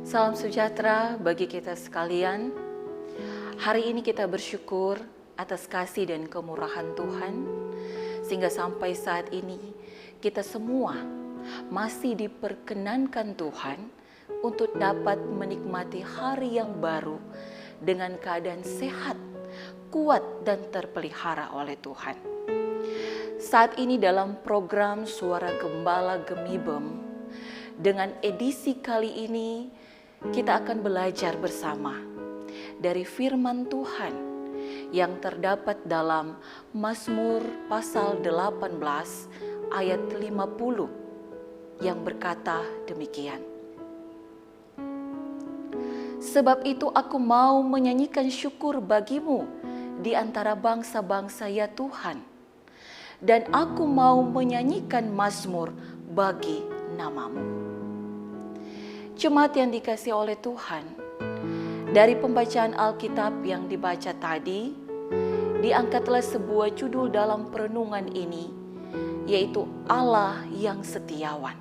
Salam sejahtera bagi kita sekalian. Hari ini kita bersyukur atas kasih dan kemurahan Tuhan, sehingga sampai saat ini kita semua masih diperkenankan Tuhan untuk dapat menikmati hari yang baru dengan keadaan sehat, kuat dan terpelihara oleh Tuhan. Saat ini dalam program Suara Gembala Gemibem, dengan edisi kali ini kita akan belajar bersama dari firman Tuhan yang terdapat dalam Mazmur pasal 18 ayat 50 yang berkata demikian. Sebab itu aku mau menyanyikan syukur bagimu di antara bangsa-bangsa ya Tuhan, dan aku mau menyanyikan mazmur bagi namamu. Jemaat yang dikasihi oleh Tuhan, dari pembacaan Alkitab yang dibaca tadi, diangkatlah sebuah judul dalam perenungan ini, yaitu Allah yang setiawan.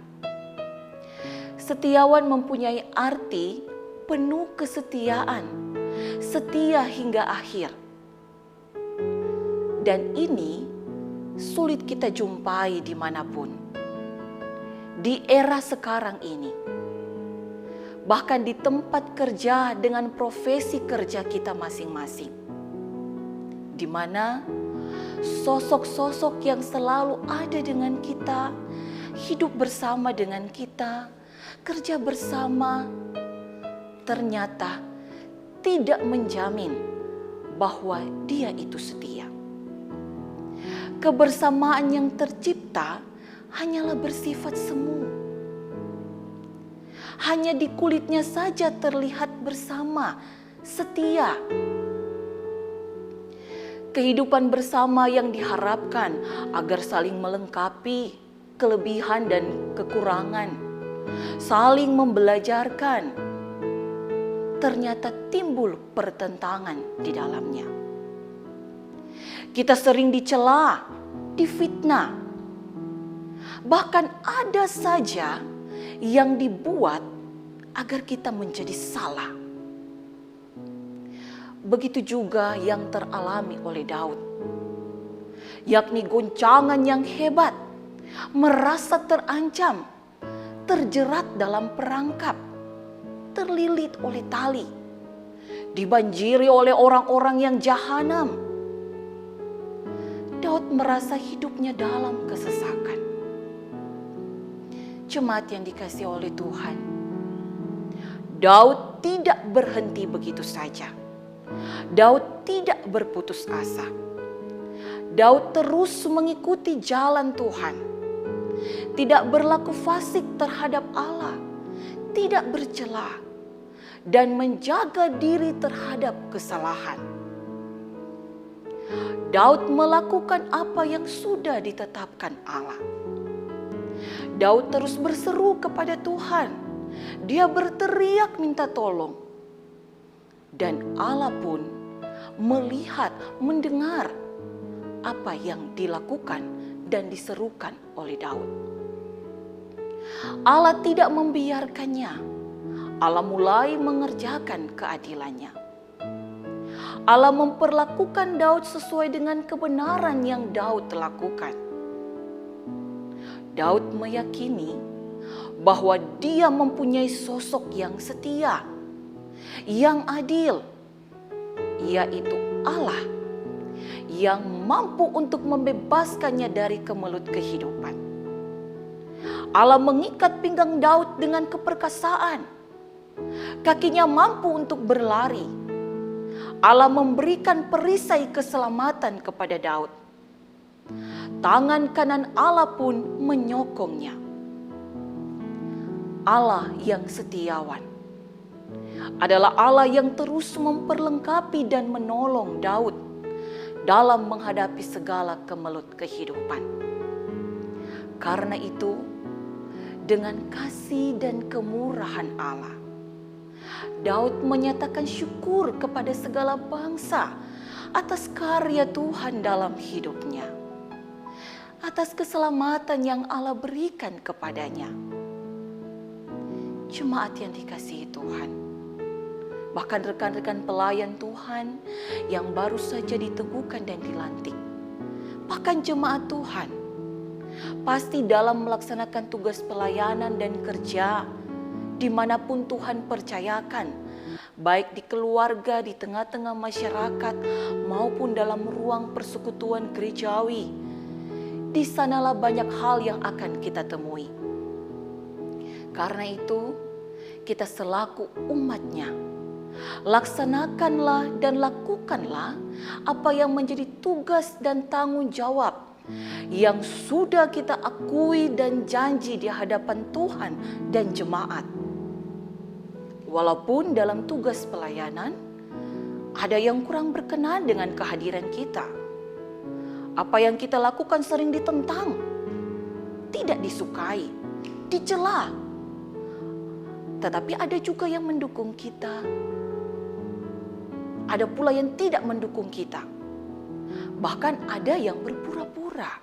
Setiawan mempunyai arti penuh kesetiaan, setia hingga akhir. Dan ini sulit kita jumpai dimanapun. Di era sekarang ini, bahkan di tempat kerja dengan profesi kerja kita masing-masing, di mana sosok-sosok yang selalu ada dengan kita, hidup bersama dengan kita, kerja bersama, ternyata tidak menjamin bahwa dia itu setia. Kebersamaan yang tercipta hanyalah bersifat semu. Hanya di kulitnya saja terlihat bersama, setia. Kehidupan bersama yang diharapkan agar saling melengkapi kelebihan dan kekurangan, saling membelajarkan, ternyata timbul pertentangan di dalamnya. Kita sering dicela, difitnah, bahkan ada saja yang dibuat agar kita menjadi salah. Begitu juga yang teralami oleh Daud, yakni goncangan yang hebat, merasa terancam, terjerat dalam perangkap, terlilit oleh tali, dibanjiri oleh orang-orang yang jahanam. Daud merasa hidupnya dalam kesesakan. Jemaat yang dikasihi oleh Tuhan, Daud tidak berhenti begitu saja. Daud tidak berputus asa. Daud terus mengikuti jalan Tuhan, tidak berlaku fasik terhadap Allah, tidak bercela, dan menjaga diri terhadap kesalahan. Daud melakukan apa yang sudah ditetapkan Allah. Daud terus berseru kepada Tuhan. Dia berteriak minta tolong. Dan Allah pun melihat, mendengar apa yang dilakukan dan diserukan oleh Daud. Allah tidak membiarkannya. Allah mulai mengerjakan keadilannya. Allah memperlakukan Daud sesuai dengan kebenaran yang Daud lakukan. Daud meyakini bahwa dia mempunyai sosok yang setia, yang adil, yaitu Allah yang mampu untuk membebaskannya dari kemelut kehidupan. Allah mengikat pinggang Daud dengan keperkasaan. Kakinya mampu untuk berlari. Allah memberikan perisai keselamatan kepada Daud. Tangan kanan Allah pun menyokongnya. Allah yang setiawan adalah Allah yang terus memperlengkapi dan menolong Daud dalam menghadapi segala kemelut kehidupan. Karena itu, dengan kasih dan kemurahan Allah, Daud menyatakan syukur kepada segala bangsa atas karya Tuhan dalam hidupnya, atas keselamatan yang Allah berikan kepadanya. Jemaat yang dikasihi Tuhan, bahkan rekan-rekan pelayan Tuhan yang baru saja diteguhkan dan dilantik, bahkan jemaat Tuhan, pasti dalam melaksanakan tugas pelayanan dan kerja dimanapun Tuhan percayakan, baik di keluarga, di tengah-tengah masyarakat, maupun dalam ruang persekutuan gerejawi. Di sanalah banyak hal yang akan kita temui. Karena itu, kita selaku umatnya, laksanakanlah dan lakukanlah apa yang menjadi tugas dan tanggung jawab yang sudah kita akui dan janji di hadapan Tuhan dan jemaat. Walaupun dalam tugas pelayanan ada yang kurang berkenan dengan kehadiran kita. Apa yang kita lakukan sering ditentang, tidak disukai, dicela. Tetapi ada juga yang mendukung kita. Ada pula yang tidak mendukung kita. Bahkan ada yang berpura-pura.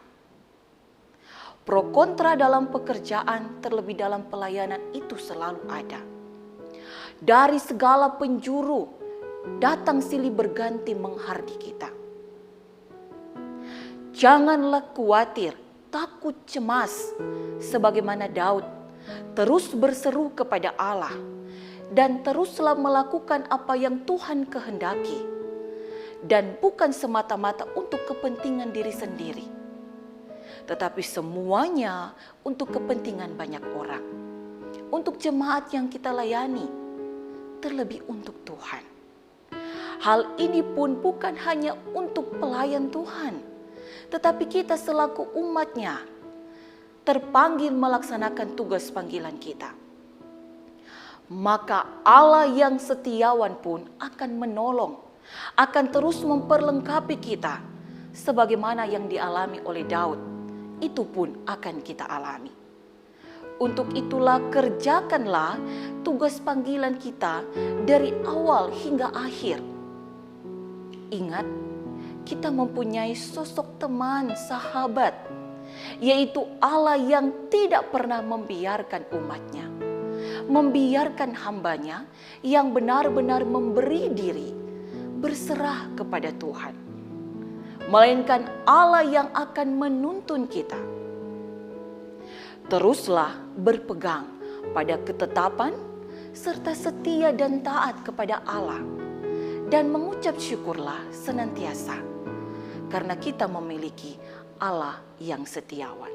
Pro kontra dalam pekerjaan, terlebih dalam pelayanan itu selalu ada. Dari segala penjuru, datang silih berganti menghardi kita. Janganlah khawatir, takut cemas, sebagaimana Daud terus berseru kepada Allah dan teruslah melakukan apa yang Tuhan kehendaki, dan bukan semata-mata untuk kepentingan diri sendiri, tetapi semuanya untuk kepentingan banyak orang, untuk jemaat yang kita layani, terlebih untuk Tuhan. Hal ini pun bukan hanya untuk pelayan Tuhan, tetapi kita selaku umatnya terpanggil melaksanakan tugas panggilan kita. Maka Allah yang setiawan pun akan menolong, akan terus memperlengkapi kita, sebagaimana yang dialami oleh Daud, itu pun akan kita alami. Untuk itulah kerjakanlah tugas panggilan kita dari awal hingga akhir. Ingat, kita mempunyai sosok teman, sahabat, yaitu Allah yang tidak pernah membiarkan umatnya, membiarkan hambanya yang benar-benar memberi diri, berserah kepada Tuhan. Melainkan Allah yang akan menuntun kita. Teruslah berpegang pada ketetapan serta setia dan taat kepada Allah, dan mengucap syukurlah senantiasa, karena kita memiliki Allah yang setiawan.